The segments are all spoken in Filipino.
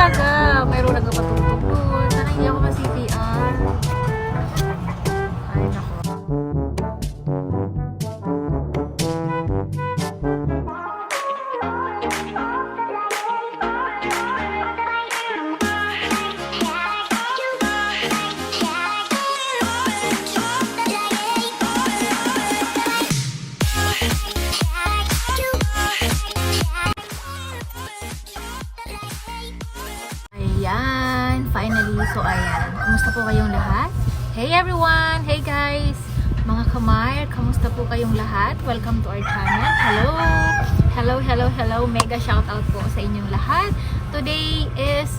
talaga. Mayroon nagpatugtog doon. Sana hindi ako ma-CPR. Ay, nako. Ayan, finally. So, ayan. Kumusta po kayong lahat? Hey everyone! Hey guys! Mga Kamar, kamusta po kayong lahat? Welcome to our channel. Hello! Hello, hello, hello. Mega shoutout po sa inyong lahat. Today is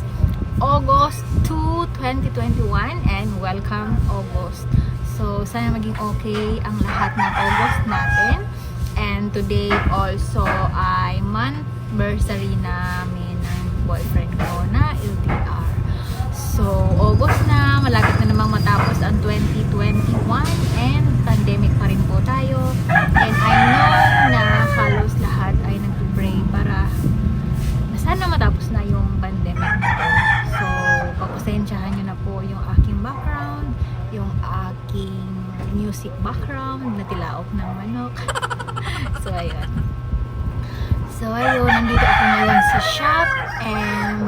August 2, 2021 and welcome August. So, sana maging okay ang lahat ng August natin. And today also ay month-versary namin ng boyfriend ko na LDR. So, August na, malapit na namang matapos ang 2021 and pandemic pa rin po tayo. And I know na halos lahat ay nag-pray para sana matapos na yung pandemic na to. So, papasensyahan nyo na po yung aking background, yung aking music background na tilaok ng manok. So, ayun. So, ayun, nandito ako ngayon sa shop and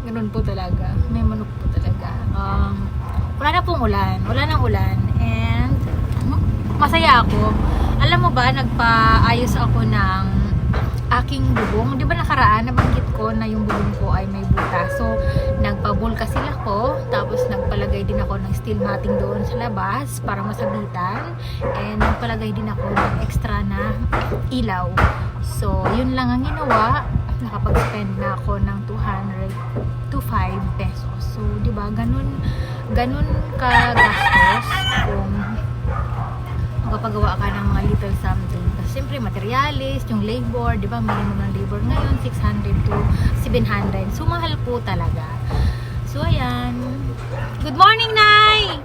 ganun po talaga. May manok po talaga. Wala na pong ulan. Wala nang ulan. And masaya ako. Alam mo ba, nagpaayos ako ng aking bubong. Di ba nakaraan, nabanggit ko na yung bubong ko ay may butas. So, nagpabulkasil ako. Tapos, nagpalagay din ako ng steel matting doon sa labas para masabitan. And nagpalagay din ako ng extra na ilaw. So, yun lang ang ginawa. Nakapag-spend na ako ng 200 to 5 pesos. So, di ba, ganun ka-gastos kung makapagawa ka ng mga little something. Kasi siyempre, materialis, yung labor, di ba, minimum ng labor ngayon, 600 to 700. So, mahal po talaga. So, ayan. Good morning, Nay!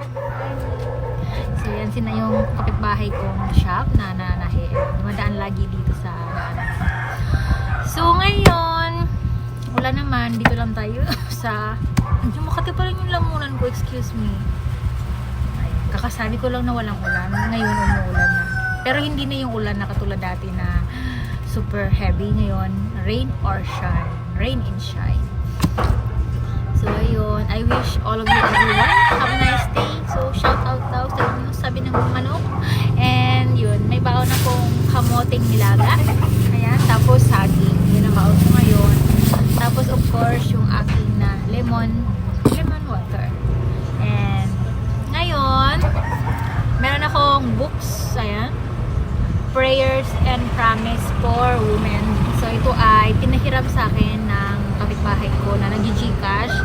So, ayan, sina yung kapitbahay kong shop na nanahe. Dumadaan lagi dito sa daanan. So, ngayon, wala naman. Dito lang tayo sa... Medyo makati pa rin yung lamunan ko. Excuse me. Ay, kakasabi ko lang na walang ulan. Ngayon, umuulan na. Pero hindi na yung ulan na katulad dati na super heavy. Ngayon, rain or shine. Rain and shine. So, ayun. I wish all of you, everyone, have a nice day. So, shout out daw sa inyo. Sabi ng manok. And, yun. May baon na pong kamoting nilaga. Ayan. Tapos, saging. Yun ang baon ko ngayon. Tapos, of course, yung aking na lemon water. And, ngayon, meron akong books. Ayan. Prayers and Promise for Women. So, ito ay pinahiram sa akin ng kapitbahay ko na nag-Gcash.